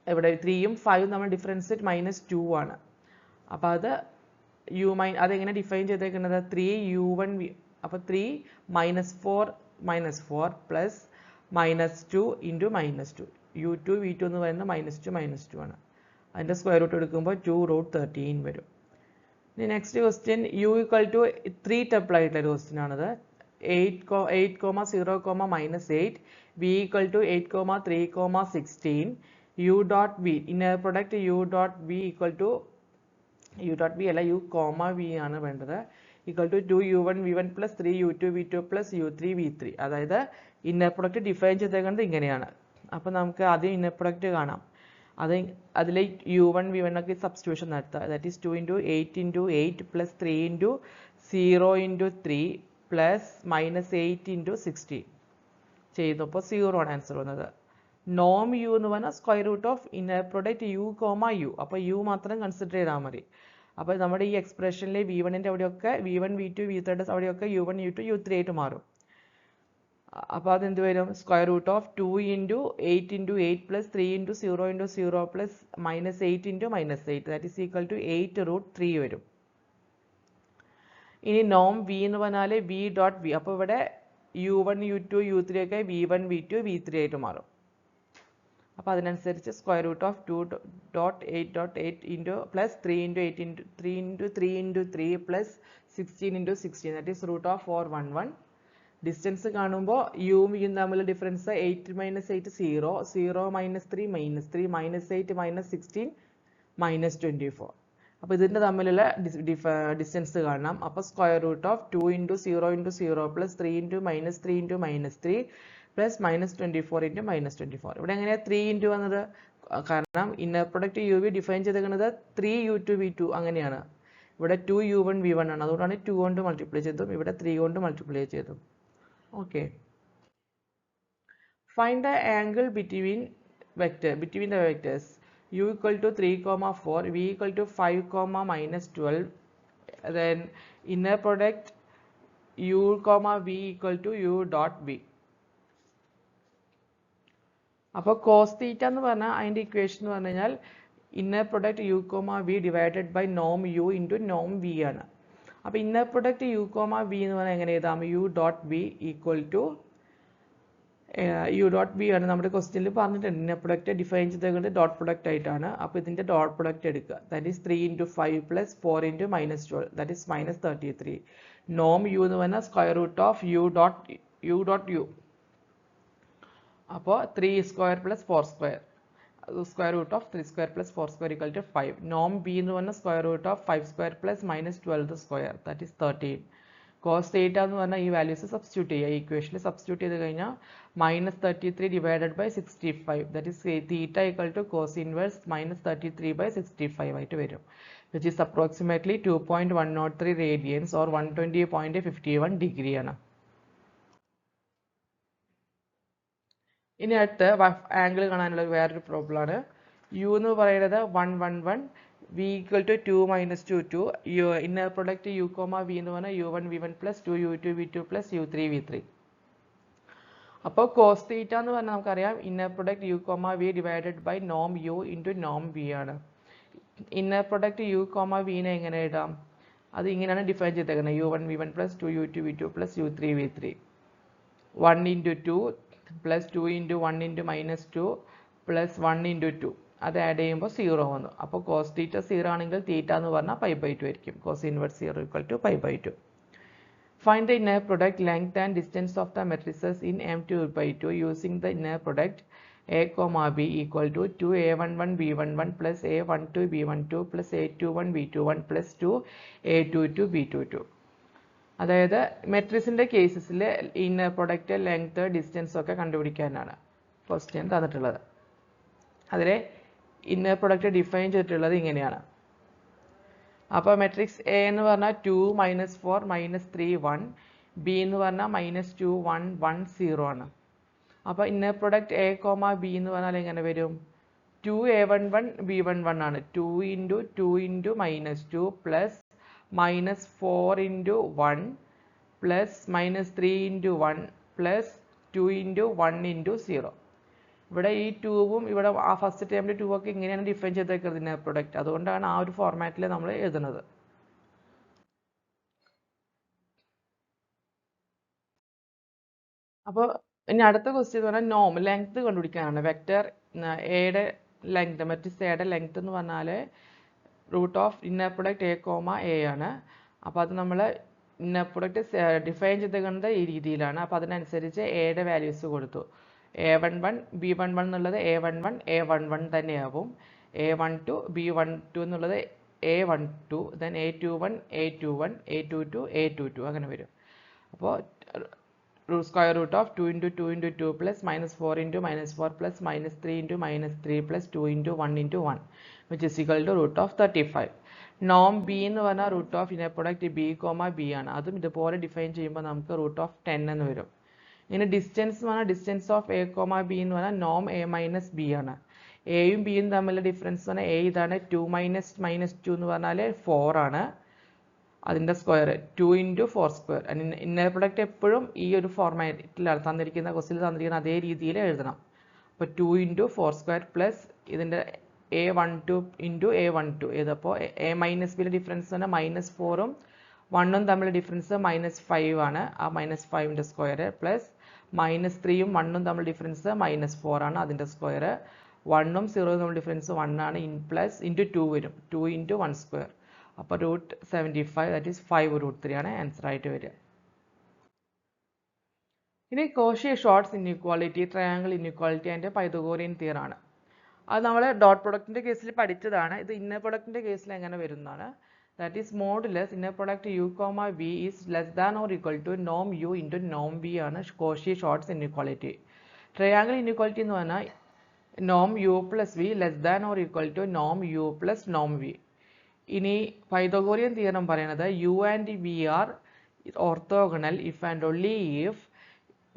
ഇവിടെ 3യും 5ഉം നമ്മൾ ഡിഫറൻസ് -2 ആണ്. അപ്പോൾ അത് അതെങ്ങനെ ഡിഫൈൻ ചെയ്തേക്കുന്നത്? 3u1 അപ്പോൾ 3 -4 പ്ലസ് -2 ഇൻറ്റു -2 u2 v2 എന്ന് പറയുന്നത് -2 ആണ്. അതിൻ്റെ സ്ക്വയർ റൂട്ട് എടുക്കുമ്പോൾ 2√13 വരും. ഇനി next question u equal to 3 tuple ആയിട്ടുള്ള ഒരു ക്വസ്റ്റ്യൻ ആണത്. 8,0, -8 v equal to 8, 3, 16 u dot v inner product u dot v equal to അല്ല u, v ആണ് വേണ്ടത്. Equal to 2u1 v1 plus 3u2 v2 plus u3 v3. അതായത് inner product define ചെയ്തേക്കുന്നത് ഇങ്ങനെയാണ്. അപ്പോൾ നമുക്ക് ആദ്യം ഇന്നർ പ്രൊഡക്റ്റ് കാണാം. അതിലെ u1 v1 ഒക്കെ സബ്സ്റ്റിറ്റ്യൂഷൻ നടത്തുക. ദാറ്റ് ഈസ് 2 × 8 × 8 പ്ലസ് 3 × 0 × 3 പ്ലസ് -8 × 16 ചെയ്തപ്പോൾ 0 ആണ് ആൻസർ വന്നത്. നോം യു എന്ന് പറഞ്ഞാൽ square root of inner product u, u. അപ്പോൾ u മാത്രം കൺസിഡർ ചെയ്താൽ മതി. അപ്പോൾ നമ്മുടെ ഈ എക്സ്പ്രഷനിലെ v1ൻ്റെ അവിടെയൊക്കെ v1 v2 v3 അവിടെയൊക്കെ u1 u2 u3 ആയിട്ട് മാറും. അപ്പോൾ അതെന്ത് വരും? Square root of 2 × 8 × 8 plus 3 × 0 × 0 plus -8 × -8 that is equal to 8√3 വരും. ഇനി നോം v എന്ന് പറഞ്ഞാൽ v ഡോട്ട് v. അപ്പോൾ ഇവിടെ u1 u2 u3 ഒക്കെ v1 v2 v3 ആയിട്ട് മാറും. അപ്പോൾ അതിനനുസരിച്ച് square root of 2.8.8 into plus 3 × 8 × 3 × 3 × 3 plus 16 × 16 that is √411. Distance കാണുമ്പോൾ യും യും തമ്മിലുള്ള ഡിഫറൻസ് 8 - 8 0, 0 - 3 -3, -8 -16 -24. അപ്പോൾ ഇതിൻ്റെ തമ്മിലുള്ള ഡിസ്റ്റൻസ് കാണണം. അപ്പോൾ square root of 2 × 0 × 0 plus 3 × -3 × -3 plus -24 × -24. ഇവിടെ എങ്ങനെയാണ് 3 × വന്നത്? കാരണം inner product u v define ചെയ്തിരിക്കുന്നത് 3u2 v2 അങ്ങനെയാണ്. ഇവിടെ 2u1 v1 ആണ്. അതുകൊണ്ടാണ് 2 കൊണ്ട് മൾട്ടിപ്ലൈ ചെയ്തതും ഇവിടെ 3 കൊണ്ട് മൾട്ടിപ്ലൈ ചെയ്തതും. Okay. Find the angle between the vectors u equal to 3, 4, v equal to 5, -12. Then inner product u, v equal to u dot v. അപ്പോൾ cos theta എന്ന് പറഞ്ഞാൽ അതിൻ്റെ ഇക്വേഷൻ എന്ന് പറഞ്ഞു കഴിഞ്ഞാൽ inner product u, v divided by നോം u into നോം v ആണ്. അപ്പോൾ ഇന്നർ പ്രൊഡക്റ്റ് u, v എന്ന് പറഞ്ഞാൽ എങ്ങനെ എഴുതാം? u dot v equal to u dot v ആണ് നമ്മുടെ ക്വസ്റ്റ്യനിൽ പറഞ്ഞിട്ടുണ്ട്. ഇന്നർ പ്രൊഡക്റ്റ് ഡിഫൈൻ ചെയ്തത് ഡോട്ട് പ്രൊഡക്റ്റ് ആയിട്ടാണ്. അപ്പോൾ ഇതിൻ്റെ ഡോട്ട് പ്രൊഡക്റ്റ് എടുക്കുക. That is 3 × 5 plus 4 × -12 that is -33. നോം u എന്ന് പറഞ്ഞാൽ square root of u dot u. അപ്പോൾ 3² plus 4². Square root of 3² plus 4² equal to 5. Norm b എന്ന് പറഞ്ഞാൽ square root of 5² plus -12² that is 13. Cos theta എന്ന് പറഞ്ഞാൽ ഈ വാല്യൂസ് സബ്സ്റ്റിറ്റ്യൂട്ട് ചെയ്യുക. ഈ ഇക്വേഷനിൽ സബ്സ്റ്റിറ്റ്യൂട്ട് ചെയ്ത് കഴിഞ്ഞാൽ -33 divided by 65 that is theta equal to cos inverse -33/65 ആയിട്ട് വരും. Which is approximately 2.103 radians or 120.51 degree ആണ്. ഇനി അടുത്ത ആംഗിൾ കാണാനുള്ള വേറൊരു പ്രോബ്ലം ആണ്. u എന്ന് പറയുന്നത് 111, v equal to 2 - 2 2. Inner product u, v എന്ന് പറഞ്ഞാൽ u1 v1 plus 2u2 v2 plus u3 v3. അപ്പോൾ cos theta എന്ന് പറഞ്ഞാൽ നമുക്കറിയാം inner product u, v divided by നോം u ഇൻറ്റു നോം v ആണ്. ഇന്നർ പ്രൊഡക്റ്റ് u, vനെ എങ്ങനെ എഴുതാം? അത് ഇങ്ങനെയാണ് ഡിഫൈൻ ചെയ്തേക്കുന്നത്. u1 v1 plus 2u2 v2 plus u3 v3. 1 × 2 plus 2 × 1 × -2 plus 1 × 2 അത് ആഡ് ചെയ്യുമ്പോൾ 0 വന്നു. അപ്പോൾ കോസ് തീറ്റ 0 ആണെങ്കിൽ തീറ്റ എന്ന് പറഞ്ഞാൽ π/2 ആയിരിക്കും. Cos inverse 0 = π/2. Find the inner product length and distance of the matrices in M2/2 using the inner product a, b equal to 2a11 b11 plus a12 b12 plus a21 b21 plus 2a22 b22. അതായത് മെട്രിക്സിൻ്റെ കേസസിൽ inner product length distance ഒക്കെ കണ്ടുപിടിക്കാനാണ് question തന്നിട്ടുള്ളത്. അതിലെ inner product define ചെയ്തിട്ടുള്ളത് ഇങ്ങനെയാണ്. അപ്പോൾ matrix A എന്ന് പറഞ്ഞാൽ 2 -4 -3 1, B എന്ന് പറഞ്ഞാൽ -2 1 1 0 ആണ്. അപ്പോൾ ഇന്നർ പ്രൊഡക്റ്റ് a, b എന്ന് പറഞ്ഞാൽ എങ്ങനെ വരും? 2a11 b11 ആണ്. 2 × 2 × -2 പ്ലസ് -4 × 1 പ്ലസ് -3 × 1 പ്ലസ് 2 × 1 × 0. ഇവിടെ ഈ 2ഉം ഇവിടെ ആ ഫസ്റ്റ് ടൈമിൽ 2 ഒക്കെ ഇങ്ങനെയാണ് ഡിഫൈൻ ചെയ്തേക്കുന്നത് ഇന്നർ പ്രൊഡക്റ്റ്. അതുകൊണ്ടാണ് ആ ഒരു ഫോർമാറ്റിൽ നമ്മൾ എഴുതുന്നത്. അപ്പോൾ ഇനി അടുത്ത ക്വസ്റ്റ്യൻ എന്ന് പറഞ്ഞാൽ നോം ലെങ്ത് കണ്ടുപിടിക്കാനാണ്. വെക്റ്റർ എയുടെ ലെങ്ത്, മെട്രിക്സ് എയുടെ ലെങ്ത് എന്ന് പറഞ്ഞാൽ root of inner product A comma A ആണ്. അപ്പോൾ അത് നമ്മൾ ഇന്നർ പ്രൊഡക്റ്റ് ഡിഫൈൻ ചെയ്തേക്കുന്നത് ഈ രീതിയിലാണ്. അപ്പോൾ അതിനനുസരിച്ച് എയുടെ വാല്യൂസ് കൊടുത്തു. A11 B11 എന്നുള്ളത് A11 A11 തന്നെയാവും. A12 B12 എന്നുള്ളത് A12, then A21 A21 A22 A22 അങ്ങനെ വരും. അപ്പോൾ square root of 2 into 2 into 2 plus minus 4 into minus 4 plus minus 3 into minus 3 plus 2 into 1 into 1 which is equal to root of 35. നോം B എന്ന് പറഞ്ഞാൽ root of inner product B comma B ആണ്. അതും ഇതുപോലെ define ചെയ്യുമ്പോൾ നമുക്ക് root of 10 എന്ന് വരും. ഇനി ഡിസ്റ്റൻസ് എന്ന് പറഞ്ഞാൽ distance of A comma B എന്ന് പറഞ്ഞാൽ നോം എ മൈനസ് ബി ആണ്. എയും ബിയും തമ്മിലുള്ള ഡിഫറൻസ് എന്ന് പറഞ്ഞാൽ എ ഇതാണ്, 2 മൈനസ് മൈനസ് 2 എന്ന് പറഞ്ഞാൽ 4 ആണ്. അതിൻ്റെ square 2 into 4 square. Inner product എപ്പോഴും ഈ ഒരു ഫോർമാറ്റിലാണ് തന്നിരിക്കുന്ന ക്വസ്റ്റിൽ തന്നിരിക്കുന്ന അതേ രീതിയിൽ എഴുതണം. അപ്പോൾ 2 into 4 സ്ക്വയർ പ്ലസ് ഇതിൻ്റെ A12 into A12 ഏതപ്പോൾ എ മൈനസ് ബിയുടെ ഡിഫറൻസ് തന്നെ -4ഉം 1ഉം തമ്മിലുള്ള ഡിഫറൻസ് -5 ആണ്. ആ -5ൻ്റെ സ്ക്വയർ പ്ലസ് -3ഉം 1ഉം തമ്മിലുള്ള ഡിഫറൻസ് -4 ആണ്. അതിൻ്റെ സ്ക്വയർ 1ഉം 0ഉം തമ്മിലുള്ള ഡിഫറൻസ് 1 ആണ്. പ്ലസ് ഇൻറ്റു 2 വരും, 2 into 1 സ്ക്വയർ. അപ്പോൾ റൂട്ട് 75 ദാറ്റ് ഈസ് 5√3 ആണ് ആൻസർ ആയിട്ട് വരിക. ഇനി Cauchy shorts inequality, triangle inequality and Pythagorean theorem ആണ്. അത് നമ്മൾ ഡോട്ട് പ്രൊഡക്റ്റിൻ്റെ കേസിൽ പഠിച്ചതാണ്. ഇത് ഇന്നർ പ്രൊഡക്റ്റിൻ്റെ കേസിൽ എങ്ങനെ വരുന്നതാണ്. That is modulus inner product U comma V is less than or equal to Noam U into Noam V ആണ് Cauchy shorts inequality. Triangle inequality എന്ന് പറഞ്ഞാൽ നോം U plus V less than or equal to Noam U plus Noam V. ഇനി Pythagorean theorem പറയുന്നത് U and V R orthogonal if and only if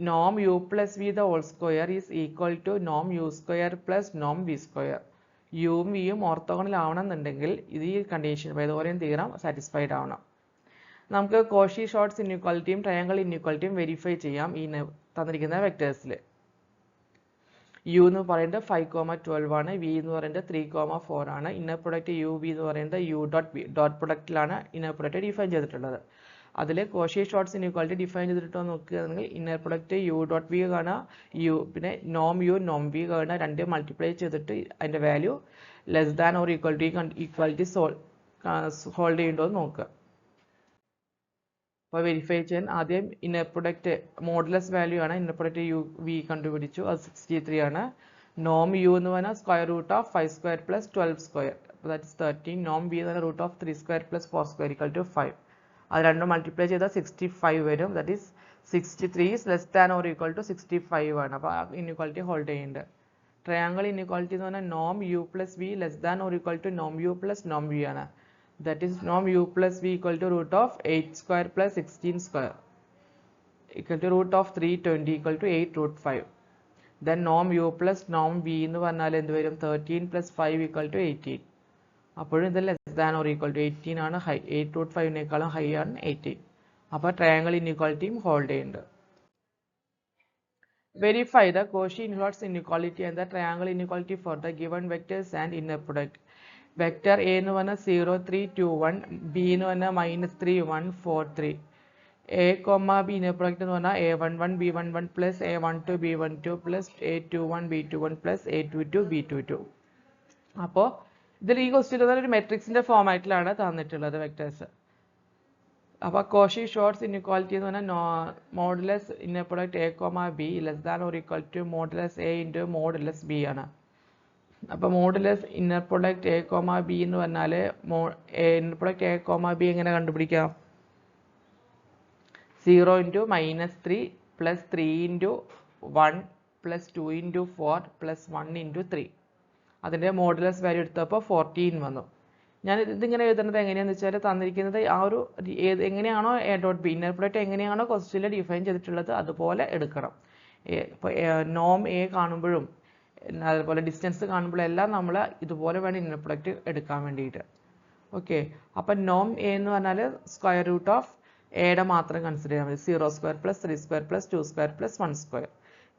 norm u plus v the whole square is equal to norm u square plus norm v square. യും വിയും orthogonal ആവണമെന്നുണ്ടെങ്കിൽ ഇത് ഈ condition Pythagorean theorem satisfied ആവണം. നമുക്ക് Cauchy shorts ഇൻഇക്വാലിറ്റിയും triangle ഇൻഇക്വാലിറ്റിയും verify ചെയ്യാം ഈ തന്നിരിക്കുന്ന വെക്ടേഴ്സിൽ. U എന്ന് പറയുന്നത് 5,12 ആണ്, വി എന്ന് പറയുന്നത് 3,4 ആണ്. ഇന്നർ പ്രൊഡക്റ്റ് യു വി എന്ന് പറയുന്നത് യു ഡോട്ട് ബി ഡോട്ട് പ്രൊഡക്റ്റിലാണ് ഇന്നർ പ്രൊഡക്റ്റ് ഡിഫൈൻ ചെയ്തിട്ടുള്ളത്. അതിൽ കോഷി ഷോർട്ട്സ് ഇൻഇക്വാലിറ്റി ഡിഫൈൻ ചെയ്തിട്ടോ നോക്കുകയാണെങ്കിൽ inner product u dot v കാണുക, യു പിന്നെ നോം യു നോം വി കാണുക, രണ്ട് മൾട്ടിപ്ലൈ ചെയ്തിട്ട് അതിൻ്റെ value less than or equal to equality hold ചെയ്യുന്നുണ്ടോ എന്ന് നോക്കുക. അപ്പോൾ വെരിഫൈ ചെയ്യാൻ ആദ്യം ഇന്നർ പ്രൊഡക്റ്റ് മോഡുലസ് വാല്യൂ ആണ്. ഇന്നർ പ്രൊഡക്റ്റ് യു വി കണ്ടുപിടിച്ചു, അത് 63 ആണ്. നോം യു എന്ന് പറഞ്ഞാൽ square root of 5 square plus 12 square, that is 13. നോം വി എന്ന് പറഞ്ഞാൽ root of 3 square plus 4 square equal to 5. അത് രണ്ടും മൾട്ടിപ്ലൈ ചെയ്താൽ 65 വരും. That is 63 is less than or equal to 65 ആണ്. അപ്പോൾ ഇൻഇക്വാലിറ്റി ഹോൾഡ് ചെയ്യുന്നുണ്ട്. ട്രയാങ്കിൾ ഇൻഇക്വാലിറ്റി എന്ന് പറഞ്ഞാൽ നോം U plus V less than or equal to Noam U plus Noam V ആണ്. That is Noam U plus V equal to root of 8 square plus 16 square equal to root of 320 equal to 8√5. Then Noam U plus Noam V എന്ന് പറഞ്ഞാൽ എന്ത് വരും, 13 plus 5 equal to 18. അപ്പോഴും ഇത് less than or equal to 18 ആണ്. 8√5നേക്കാളും high ആണ് 18. അപ്പോൾ ട്രയാങ്കിൾ ഇൻഇക്വാലിറ്റിയും ഹോൾഡ് ചെയ്യുന്നുണ്ട്. Verify the Cauchy Schwarz inequality and the triangle inequality for the given vectors and inner product. Vector A എന്ന് പറഞ്ഞാൽ 0 3 2 1, ബി എന്ന് പറഞ്ഞാൽ -3 1 4 3. A comma B inner product എന്ന് പറഞ്ഞാൽ A11 B11 plus A12 B12 plus A21 B21 plus A22 B22. അപ്പോൾ ഇതിൽ ഈ question ഒരു മെട്രിക്സിന്റെ ഫോമാറ്റിലാണ് തന്നിട്ടുള്ളത് വെക്ടേഴ്സ്. അപ്പോൾ കോഷി ഷോർട്ട്സ് ഇൻഇക്വാലിറ്റി എന്ന് പറഞ്ഞാൽ modulus inner product A comma B less than or equal to modulus A into modulus B ആണ്. അപ്പോൾ modulus inner product A comma B എന്ന് പറഞ്ഞാൽ inner product A comma B എങ്ങനെ കണ്ടുപിടിക്കാം? 0 into -3 plus 3 into 1 plus 2 into 4 plus 1 into 3. അതിൻ്റെ modulus value എടുത്തപ്പോൾ 14 വന്നു. ഞാൻ ഇതിങ്ങനെ എഴുതുന്നത് എങ്ങനെയാണെന്ന് വെച്ചാൽ തന്നിരിക്കുന്നത് ആ ഒരു എങ്ങനെയാണോ A dot B inner product എങ്ങനെയാണോ ക്വസ്റ്റ്യനിൽ ഡിഫൈൻ ചെയ്തിട്ടുള്ളത് അതുപോലെ എടുക്കണം. ഇപ്പോൾ നോം എ കാണുമ്പോഴും അതുപോലെ ഡിസ്റ്റൻസ് കാണുമ്പോഴെല്ലാം നമ്മൾ ഇതുപോലെ വേണം ഇന്നർ പ്രൊഡക്റ്റ് എടുക്കാൻ വേണ്ടിയിട്ട്. ഓക്കെ, അപ്പം നോം എ എന്ന് പറഞ്ഞാൽ സ്ക്വയർ റൂട്ട് ഓഫ് എയുടെ മാത്രം കൺസിഡർ ചെയ്യാൻ മതി. 0 square plus 3 square plus 2 square plus 1 square.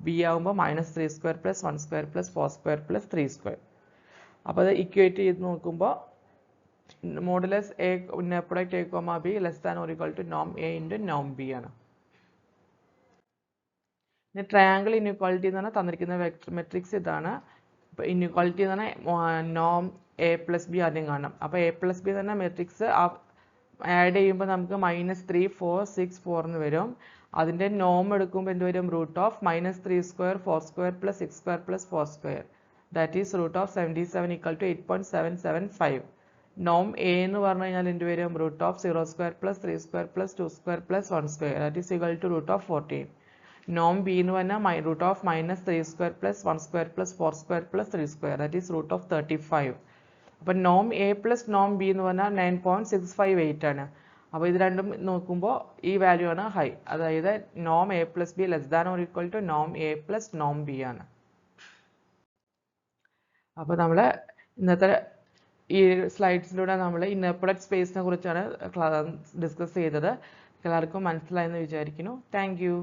B ആകുമ്പോൾ -3 square plus 1 square plus 4 square plus 3 square. അപ്പോൾ അത് ഇക്വേറ്റ് ചെയ്ത് നോക്കുമ്പോൾ modulus A inner product A comma B less than or equal to Noam A into Noam B ആണ്. ഇനി triangle inequality എന്ന് പറഞ്ഞാൽ തന്നിരിക്കുന്ന മെട്രിക്സ് ഇതാണ്. ഇപ്പോൾ ഇൻഇക്വാളിറ്റി എന്ന് പറഞ്ഞാൽ നോം എ പ്ലസ് ബി ആദ്യം കാണണം. അപ്പോൾ എ പ്ലസ് ബി തന്നെ മെട്രിക്സ് ആഡ് ചെയ്യുമ്പോൾ നമുക്ക് -3 4 6 4 എന്ന് വരും. അതിൻ്റെ നോം എടുക്കുമ്പോൾ എന്ത് വരും? Root of -3 square 4 square plus 6 square plus 4 square, that is root of 77 equal to 8.775. നോം എ എന്ന് പറഞ്ഞു കഴിഞ്ഞാൽ എന്ത് വരും? Root of 0 square plus 3 square plus 2 square plus 1 square, that is equal to root of 14. നോം ബി എന്ന് പറഞ്ഞാൽ root of -3 square plus 1 square plus 4 square plus 3 square, that is root of 35. അപ്പോൾ നോം എ പ്ലസ് നോം ബി എന്ന് പറഞ്ഞാൽ 9.658 ആണ്. അപ്പോൾ ഇത് രണ്ടും നോക്കുമ്പോൾ ഈ വാല്യൂ ആണ് ഹൈ, അതായത് നോം A plus B less than or equal to Noam A plus Noam B ആണ്. അപ്പോൾ നമ്മൾ ഇന്നത്തെ ഈ സ്ലൈഡ്സിലൂടെ നമ്മൾ ഇന്നർ പ്രൊഡക്റ്റ് സ്പേസിനെ കുറിച്ചാണ് ഡിസ്കസ് ചെയ്തത്. എല്ലാവർക്കും മനസ്സിലായെന്ന് വിചാരിക്കുന്നു. Thank you.